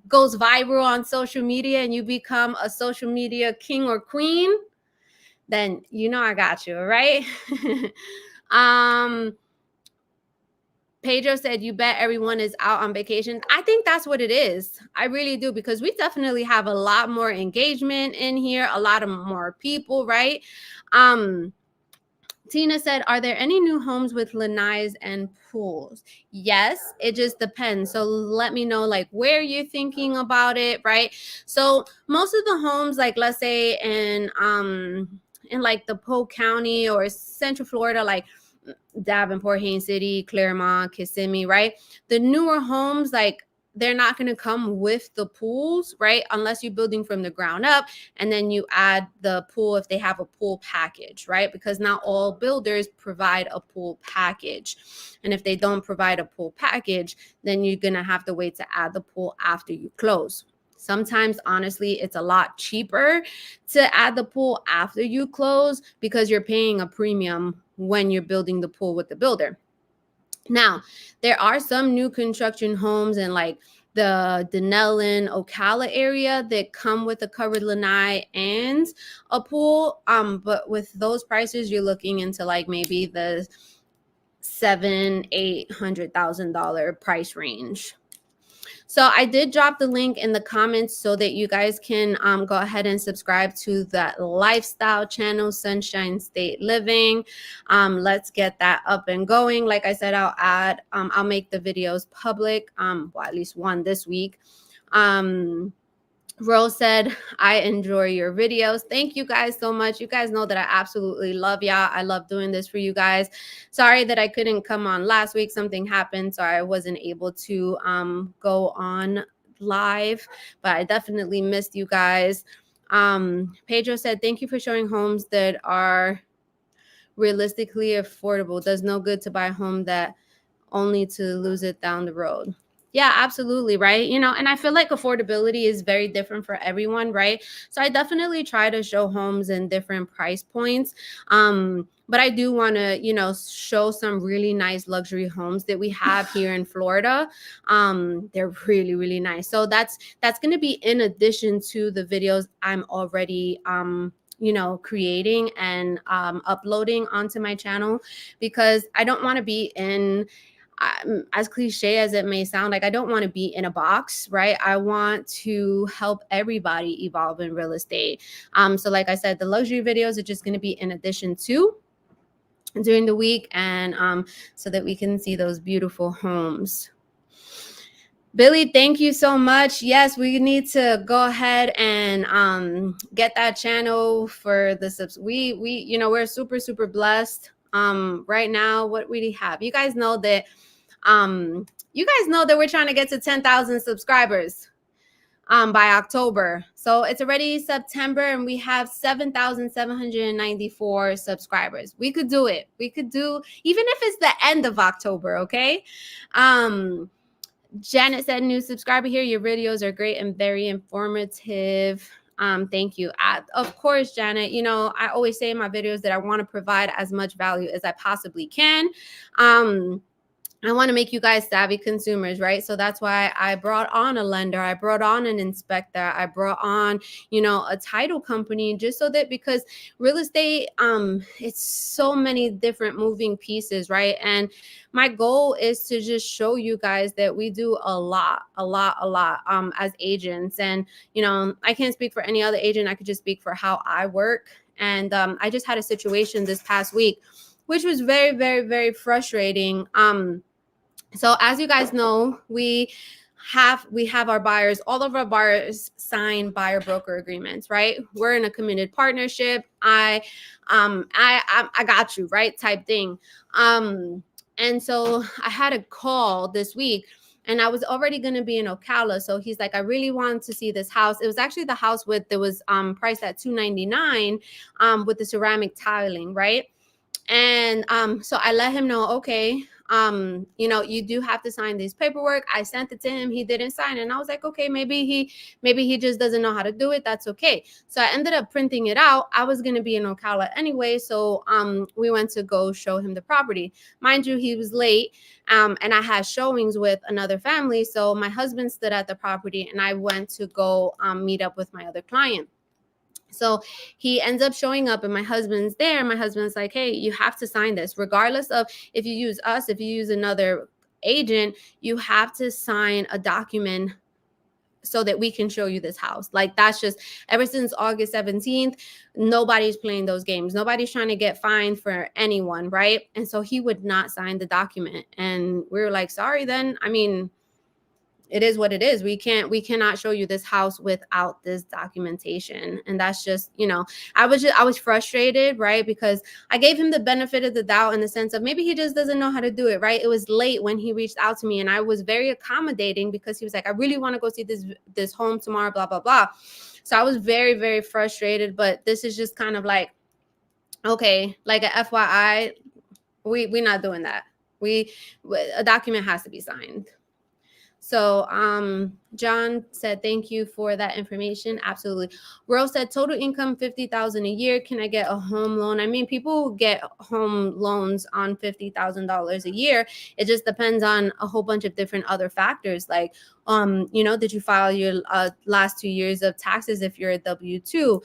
goes viral on social media and you become a social media king or queen, then I got you, right? Pedro said, you bet everyone is out on vacation. I think that's what it is. I really do, because we definitely have a lot more engagement in here, a lot of more people, right? Tina said, are there any new homes with lanais and pools? Yes, it just depends. So let me know like where you're thinking about it, right? So most of the homes, like let's say in like the Polk County or Central Florida, like Davenport, Haines City, Claremont, Kissimmee, right? The newer homes, like they're not going to come with the pools, right? Unless you're building from the ground up and then you add the pool if they have a pool package, right? Because not all builders provide a pool package. And if they don't provide a pool package, then you're going to have to wait to add the pool after you close. Sometimes, honestly, it's a lot cheaper to add the pool after you close because you're paying a premium when you're building the pool with the builder. Now, there are some new construction homes in like the Denellen, Ocala area that come with a covered lanai and a pool. But with those prices, you're looking into like maybe the $700,000-$800,000 price range. So I did drop the link in the comments so that you guys can go ahead and subscribe to that lifestyle channel, Sunshine State Living. Let's get that up and going. Like I said, I'll make the videos public, well, at least one this week. Rose said, I enjoy your videos. Thank you guys so much. You guys know that I absolutely love y'all. I love doing this for you guys. Sorry that I couldn't come on last week. Something happened, so I wasn't able to go on live, but I definitely missed you guys. Pedro said, thank you for showing homes that are realistically affordable. Does no good to buy a home that only to lose it down the road. Yeah, absolutely, right? And I feel like affordability is very different for everyone, right? So I definitely try to show homes in different price points. But I do want to, show some really nice luxury homes that we have here in Florida. They're really, really nice. So that's going to be in addition to the videos I'm already creating and uploading onto my channel, because I don't want to be in as cliche as it may sound, like I don't want to be in a box, right? I want to help everybody evolve in real estate. So like I said, the luxury videos are just going to be in addition to during the week, and so that we can see those beautiful homes. Billy, thank you so much. Yes, we need to go ahead and get that channel for the subs. We're super, super blessed. Right now, what we have, you guys know that we're trying to get to 10,000 subscribers by October. So it's already September and we have 7,794 subscribers. We could do it. We could do, even if it's the end of October, okay? Janet said, new subscriber here. Your videos are great and very informative. Thank you. Of course, Janet, I always say in my videos that I want to provide as much value as I possibly can. I want to make you guys savvy consumers, right? So that's why I brought on a lender, I brought on an inspector, I brought on, a title company, just so that, because real estate, it's so many different moving pieces, right? And my goal is to just show you guys that we do a lot as agents. And I can't speak for any other agent. I could just speak for how I work. And I just had a situation this past week, which was very, very, very frustrating. So as you guys know, we have our buyers, all of our buyers sign buyer broker agreements, right? We're in a committed partnership. I got you, right? Type thing. And so I had a call this week, and I was already going to be in Ocala. So he's like, I really want to see this house. It was actually the house with, that was priced at $299 with the ceramic tiling, right? And so I let him know, okay, you do have to sign this paperwork. I sent it to him. He didn't sign it. And I was like, okay, maybe he just doesn't know how to do it. That's okay. So I ended up printing it out. I was gonna be in Ocala anyway. So we went to go show him the property. Mind you, he was late. And I had showings with another family. So my husband stood at the property and I went to go meet up with my other client. So he ends up showing up and my husband's there. My husband's like, hey, you have to sign this. Regardless of if you use us, if you use another agent, you have to sign a document so that we can show you this house. Like, that's just, ever since August 17th, nobody's playing those games. Nobody's trying to get fined for anyone, right? And so he would not sign the document. And we were like, sorry then. I mean, it is what it is. We cannot show you this house without this documentation. And that's just, I was frustrated, right? Because I gave him the benefit of the doubt in the sense of maybe he just doesn't know how to do it, right? It was late when he reached out to me, and I was very accommodating because he was like, I really want to go see this home tomorrow, blah blah blah. So I was very, very frustrated. But this is just kind of like, okay, like a FYI, we're not doing that. we a document has to be signed. So John said, thank you for that information. Absolutely. Rose said, total income 50,000 a year. Can I get a home loan? I mean, people get home loans on $50,000 a year. It just depends on a whole bunch of different other factors, like did you file your last 2 years of taxes if you're a W-2?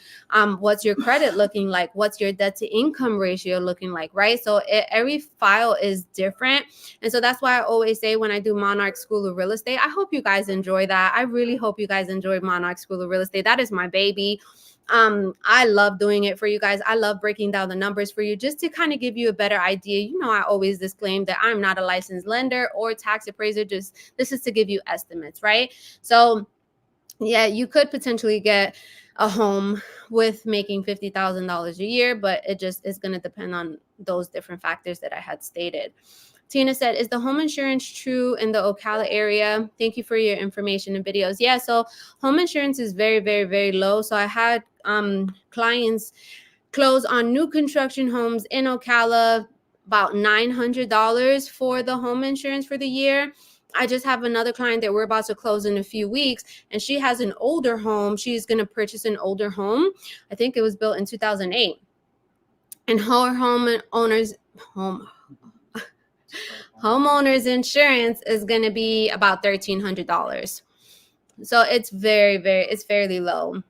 What's your credit looking like? What's your debt to income ratio looking like, right? So every file is different. And so that's why I always say, when I do Monarch School of Real Estate, I hope you guys enjoy that. I really hope you guys enjoy Monarch School of Real Estate. That is my baby. I love doing it for you guys. I love breaking down the numbers for you just to kind of give you a better idea. I always disclaim that I'm not a licensed lender or tax appraiser. Just, this is to give you estimates, right? So yeah, you could potentially get a home with making $50,000 a year, but it just is going to depend on those different factors that I had stated. Tina said, is the home insurance true in the Ocala area? Thank you for your information and videos. Yeah, so home insurance is very, very, very low. So I had clients close on new construction homes in Ocala, about $900 for the home insurance for the year. I just have another client that we're about to close in a few weeks, and she has an older home. She's going to purchase an older home. I think it was built in 2008. And her homeowners insurance is going to be about $1,300. So it's it's fairly low.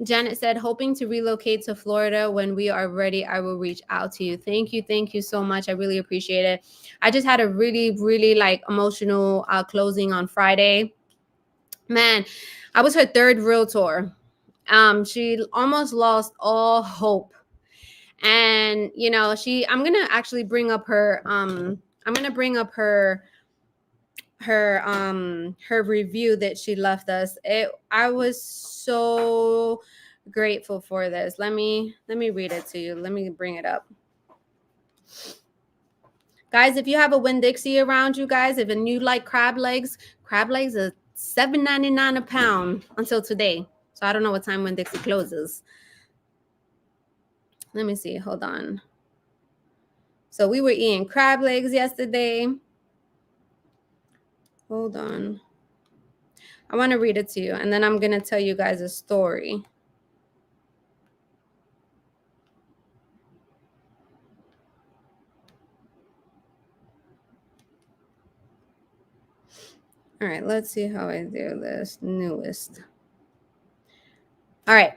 Janet said, hoping to relocate to Florida. When we are ready, I will reach out to you. Thank you so much. I really appreciate it. I just had a really, really emotional closing on Friday. Man, I was her third realtor. She almost lost all hope. And I'm gonna actually bring up her her review that she left us. I was so grateful for this. Let me read it to you. Let me bring it up. Guys, if you have a Winn-Dixie around you guys, if you like crab legs are $7.99 a pound until today. So I don't know what time Winn-Dixie closes. Let me see. Hold on. So we were eating crab legs yesterday. Hold on. I want to read it to you, and then I'm going to tell you guys a story. All right, let's see how I do this. Newest. All right.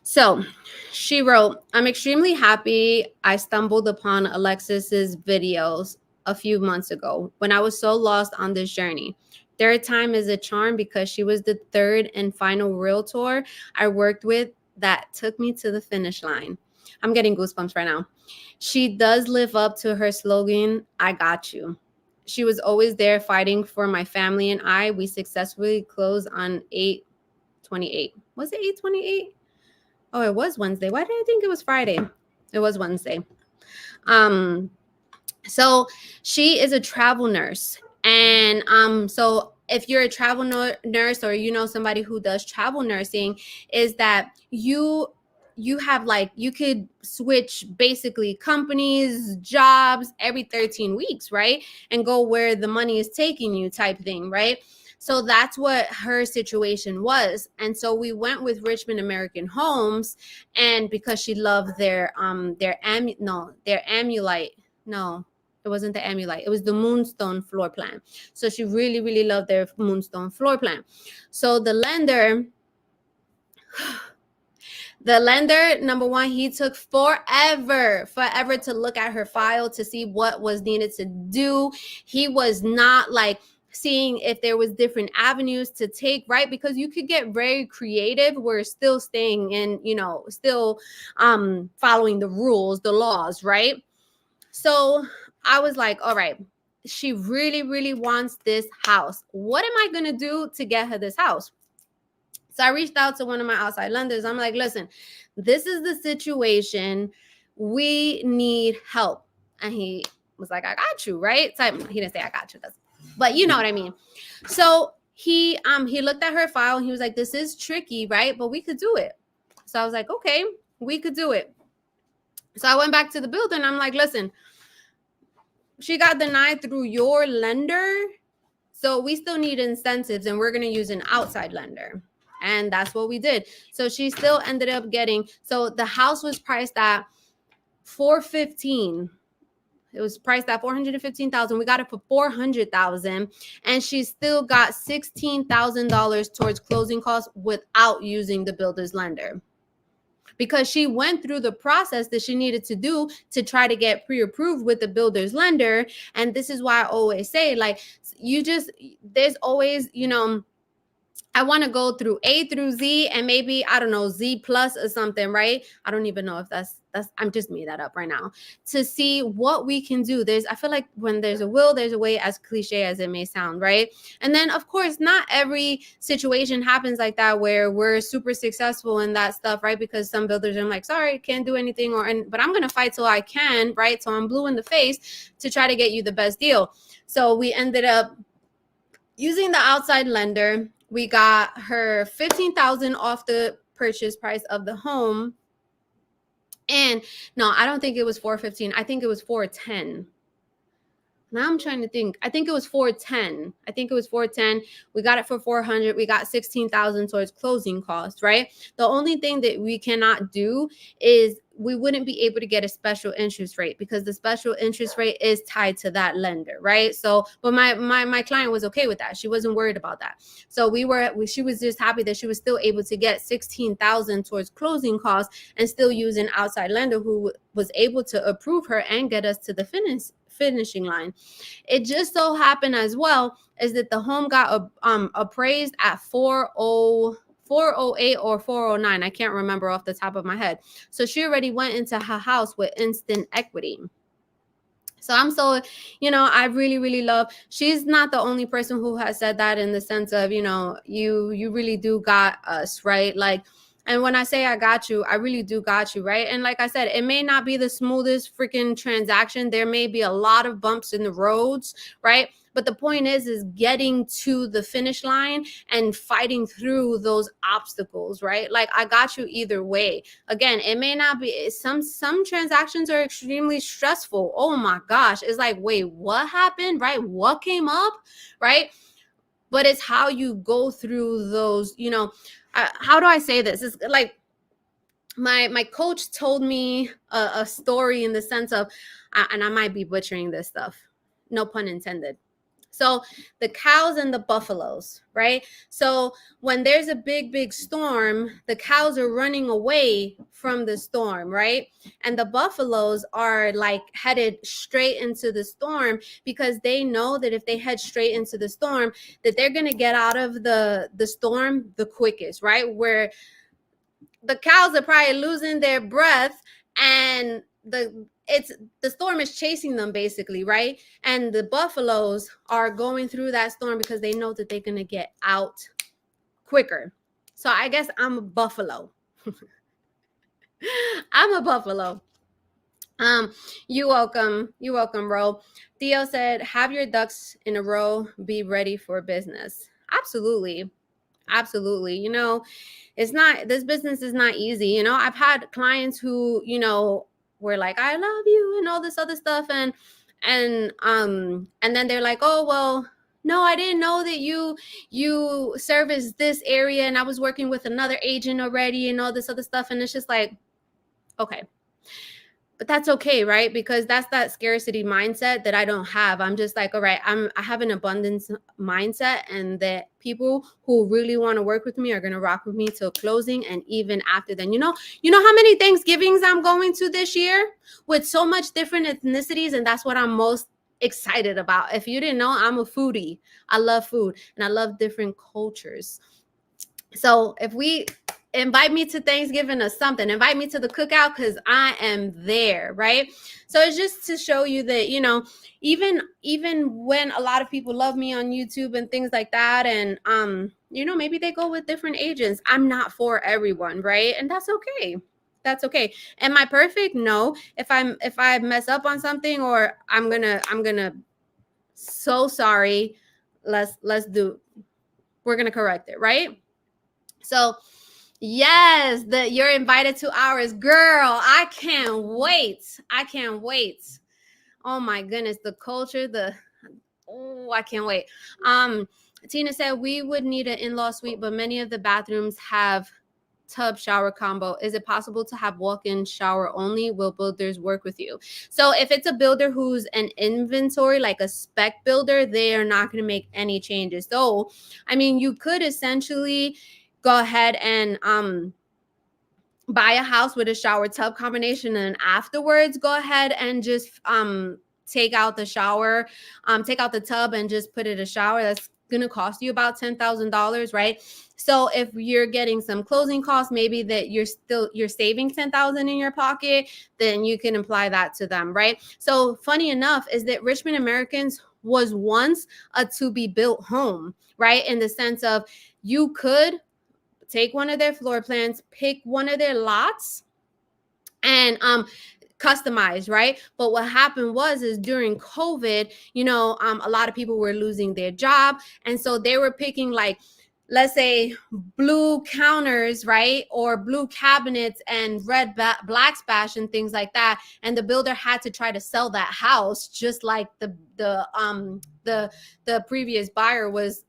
So she wrote, I'm extremely happy I stumbled upon Alexis's videos a few months ago when I was so lost on this journey. Third time is a charm because she was the third and final realtor I worked with that took me to the finish line. I'm getting goosebumps right now. She does live up to her slogan, I got you. She was always there fighting for my family and I. We successfully closed on 8/28. Was it 8/28? Oh, it was Wednesday. Why did I think it was Friday? It was Wednesday. Um, so she is a travel nurse, and so if you're a travel nurse or you know somebody who does travel nursing, is that you have like you could switch basically companies, jobs every 13 weeks, right? And go where the money is taking you type thing, right? So that's what her situation was. And so we went with Richmond American Homes, and because she loved their amulite. No, it wasn't the amulite. It was the moonstone floor plan. So she really, really loved their moonstone floor plan. So the lender, number one, he took forever to look at her file to see what was needed to do. He was not like seeing if there was different avenues to take, right? Because you could get very creative. We're still staying in, still following the rules, the laws, right? So I was like, all right, she really, really wants this house. What am I going to do to get her this house? So I reached out to one of my outside lenders. I'm like, listen, this is the situation. We need help. And he was like, I got you, right? So he didn't say I got you, but you know what I mean. So he looked at her file and he was like, this is tricky, right? But we could do it. So I was like, okay, we could do it. So I went back to the builder and I'm like, listen, she got denied through your lender. So we still need incentives and we're going to use an outside lender. And that's what we did. So she still ended up getting, so the house was priced at 415. It was priced at 415,000. We got it for 400,000, and she still got $16,000 towards closing costs without using the builder's lender, because she went through the process that she needed to do to try to get pre-approved with the builder's lender. And this is why I always say, like, there's always, I want to go through A through Z and maybe, I don't know, Z plus or something, right? I don't even know if that's, I'm just made that up right now, to see what we can do. I feel like when there's a will, there's a way, as cliche as it may sound, right? And then of course, not every situation happens like that where we're super successful in that stuff, right? Because some builders are like, sorry, can't do anything, but I'm going to fight till I can, right? So I'm blue in the face to try to get you the best deal. So we ended up using the outside lender. We got her 15,000 off the purchase price of the home. And no, I don't think it was 415. I think it was 410. Now I'm trying to think. I think it was 410. We got it for 400. We got 16,000 towards closing costs, right? The only thing that we cannot do is we wouldn't be able to get a special interest rate because the special interest rate is tied to that lender, right? So, but my client was okay with that. She wasn't worried about that. So she was just happy that she was still able to get 16,000 towards closing costs and still use an outside lender who was able to approve her and get us to the finishing line. It just so happened as well is that the home got appraised at 408 or 409. I can't remember off the top of my head. So she already went into her house with instant equity. So I'm so, I really, really love, she's not the only person who has said that, in the sense of, you really do got us, right? Like, and when I say I got you, I really do got you, right? And like I said, it may not be the smoothest freaking transaction. There may be a lot of bumps in the roads, right? But the point is getting to the finish line and fighting through those obstacles, right? Like, I got you either way. Again, it may not be, some transactions are extremely stressful. Oh my gosh. It's like, wait, what happened, right? What came up, right? But it's how you go through those, how do I say this? It's like my coach told me a story in the sense of, and I might be butchering this stuff, no pun intended. So the cows and the buffaloes, right? So when there's a big storm, the cows are running away from the storm, right? And the buffaloes are like headed straight into the storm because they know that if they head straight into the storm, that they're going to get out of the storm the quickest, right? Where the cows are probably losing their breath, and the storm is chasing them basically, right? And the buffaloes are going through that storm because they know that they're going to get out quicker. So I guess I'm a buffalo. I'm a buffalo. um you welcome, Ro. Theo said, have your ducks in a row, be ready for business. Absolutely. Absolutely. It's not, this business is not easy. I've had clients who, were like, I love you and all this other stuff. And then they're like, oh, well, no, I didn't know that you service this area, and I was working with another agent already and all this other stuff. And it's just like, okay, but that's okay, right? Because that's that scarcity mindset that I don't have. I'm just like, all right, I have an abundance mindset, and that people who really want to work with me are going to rock with me till closing, and even after then. You know how many Thanksgivings I'm going to this year with so much different ethnicities, and that's what I'm most excited about. If you didn't know, I'm a foodie. I love food and I love different cultures. So if we invite me to Thanksgiving or something, invite me to the cookout, because I am there, right? So it's just to show you that, even when a lot of people love me on YouTube and things like that, and maybe they go with different agents, I'm not for everyone, right? And that's okay. That's okay. Am I perfect? No. If I mess up on something, or I'm gonna so sorry. Let's do, we're gonna correct it, right? So yes, you're invited to ours, girl. I can't wait. I can't wait. Oh my goodness, the culture, I can't wait. Um, Tina said we would need an in-law suite, but many of the bathrooms have tub shower combo. Is it possible to have walk-in shower only? Will builders work with you? So if it's a builder who's an inventory, like a spec builder, they are not going to make any changes. So, I mean, you could essentially go ahead and buy a house with a shower tub combination, and afterwards go ahead and just take out the shower, take out the tub and just put it a shower. That's gonna cost you about $10,000, right? So if you're getting some closing costs, maybe that you're saving 10,000 in your pocket, then you can apply that to them, right? So funny enough is that Richmond Americans was once a to be built home, right? In the sense of, you could take one of their floor plans, pick one of their lots, and customize, right? But what happened is during COVID, a lot of people were losing their job, and so they were picking, like, let's say, blue counters, right, or blue cabinets and red black splash and things like that, and the builder had to try to sell that house just like the previous buyer was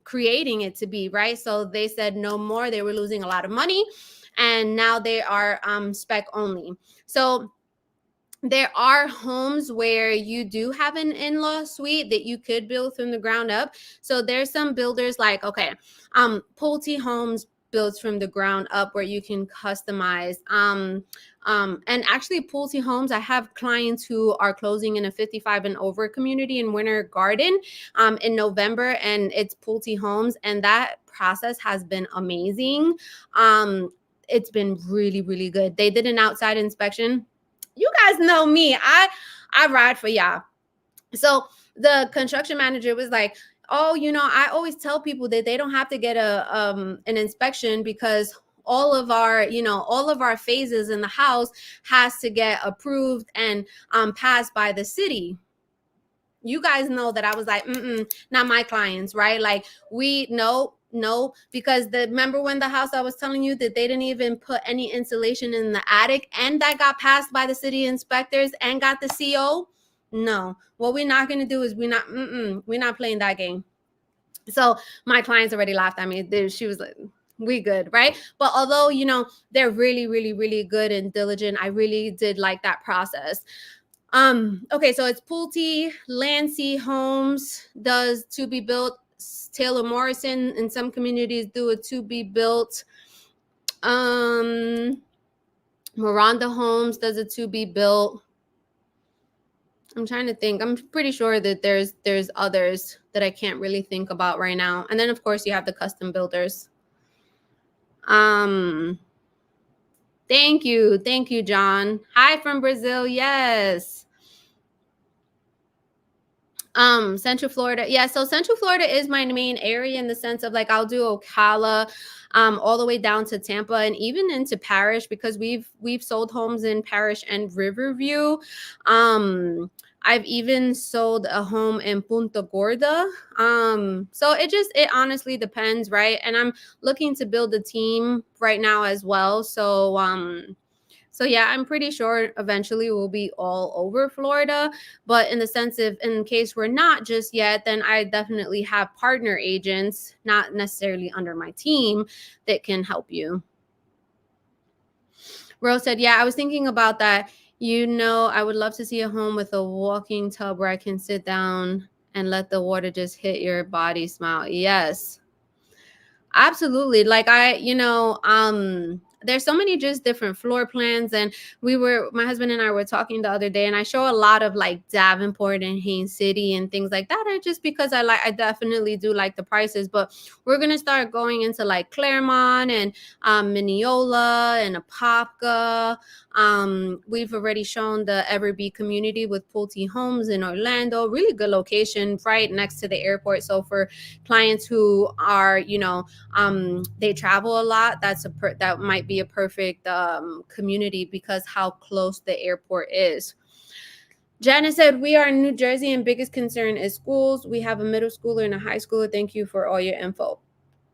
creating it to be, right? So they said no more. They were losing a lot of money, and now they are spec only. So there are homes where you do have an in-law suite that you could build from the ground up. So there's some builders like, okay, Pulte Homes builds from the ground up, where you can customize. And actually, Pulte Homes, I have clients who are closing in a 55 and over community in Winter Garden in November, and it's Pulte Homes, and that process has been amazing. It's been really, really good. They did an outside inspection. You guys know me. I ride for y'all. So the construction manager was like, oh, I always tell people that they don't have to get an inspection, because all of our phases in the house has to get approved and passed by the city. You guys know that I was like, not my clients, right? Like, we no, because remember when the house I was telling you that they didn't even put any insulation in the attic, and that got passed by the city inspectors and got the CO? No, what we're not going to do is we're not playing that game. So my clients already laughed at me. She was like, we good, right? But although, they're really, really, really good and diligent, I really did like that process. Okay, so it's Pulte, Lancy Homes does to be built. Taylor Morrison in some communities do a to be built. Miranda Homes does a to be built. I'm trying to think. I'm pretty sure that there's others that I can't really think about right now. And then of course you have the custom builders. Thank you, John. Hi from Brazil. Yes. Central Florida. Yeah, so Central Florida is my main area in the sense of like I'll do Ocala, all the way down to Tampa and even into Parish because we've sold homes in Parish and Riverview. I've even sold a home in Punta Gorda. So it honestly depends, right? And I'm looking to build a team right now as well. So yeah, I'm pretty sure eventually we'll be all over Florida. But in the sense of in case we're not just yet, then I definitely have partner agents, not necessarily under my team, that can help you. Rose said, yeah, I was thinking about that. I would love to see a home with a walking tub where I can sit down and let the water just hit your body. Smile. Yes. Absolutely. Like there's so many just different floor plans. And my husband and I were talking the other day, and I show a lot of like Davenport and Haines City and things like that. And just because I definitely do like the prices, but we're going to start going into like Claremont and Mineola and Apopka. We've already shown the Everby community with Pulte Homes in Orlando, really good location right next to the airport. So for clients who are, they travel a lot, that might be a perfect community because how close the airport is. Janice said, we are in New Jersey and biggest concern is schools. We have a middle schooler and a high schooler. Thank you for all your info.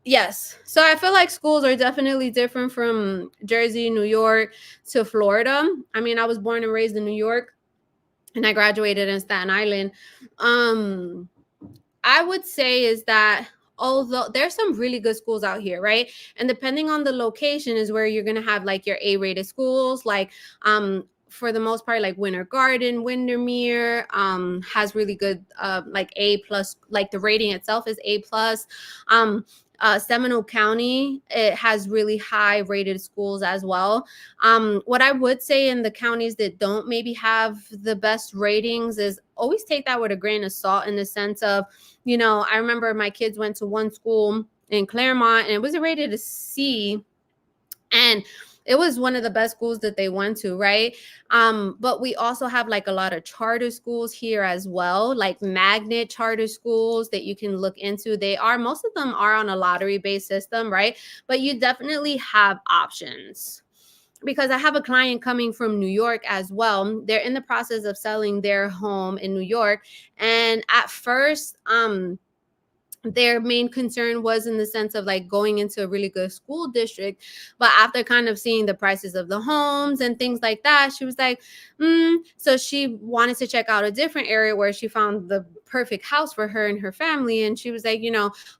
Yes. So I feel like schools are definitely different from Jersey, New York to Florida. I mean, I was born and raised in New York and I graduated in Staten Island. I would say is that although there's some really good schools out here, right? And depending on the location is where you're gonna have like your A-rated schools, like for the most part, like Winter Garden, Windermere has really good like A plus, like the rating itself is A plus. Seminole County, it has really high rated schools as well. What I would say in the counties that don't maybe have the best ratings is always take that with a grain of salt in the sense of, I remember my kids went to one school in Claremont and it was rated a C, and it was one of the best schools that they went to, right? But we also have like a lot of charter schools here as well, like magnet charter schools that you can look into. Most of them are on a lottery-based system, right? But you definitely have options. Because I have a client coming from New York as well. They're in the process of selling their home in New York. And at first, their main concern was in the sense of like going into a really good school district, but after kind of seeing the prices of the homes and things like that, she was like, so she wanted to check out a different area where she found the perfect house for her and her family. And she was like,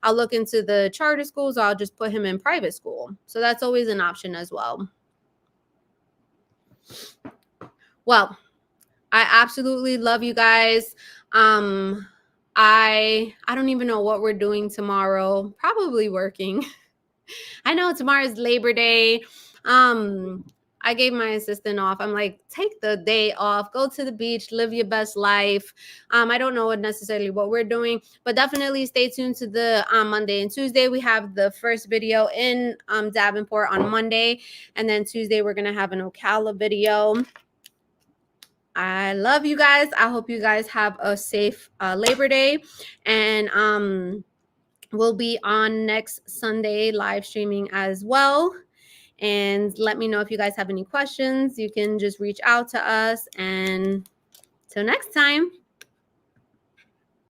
I'll look into the charter schools, or I'll just put him in private school. So that's always an option as well. Well, I absolutely love you guys. I don't even know what we're doing tomorrow. Probably working. I know tomorrow's Labor Day. I gave my assistant off. I'm like, take the day off, go to the beach, live your best life. I don't know necessarily what we're doing, but definitely stay tuned to the Monday and Tuesday. We have the first video in Davenport on Monday, and then Tuesday we're gonna have an Ocala video. I love you guys. I hope you guys have a safe Labor Day, and we'll be on next Sunday live streaming as well. And let me know if you guys have any questions. You can just reach out to us, and till next time.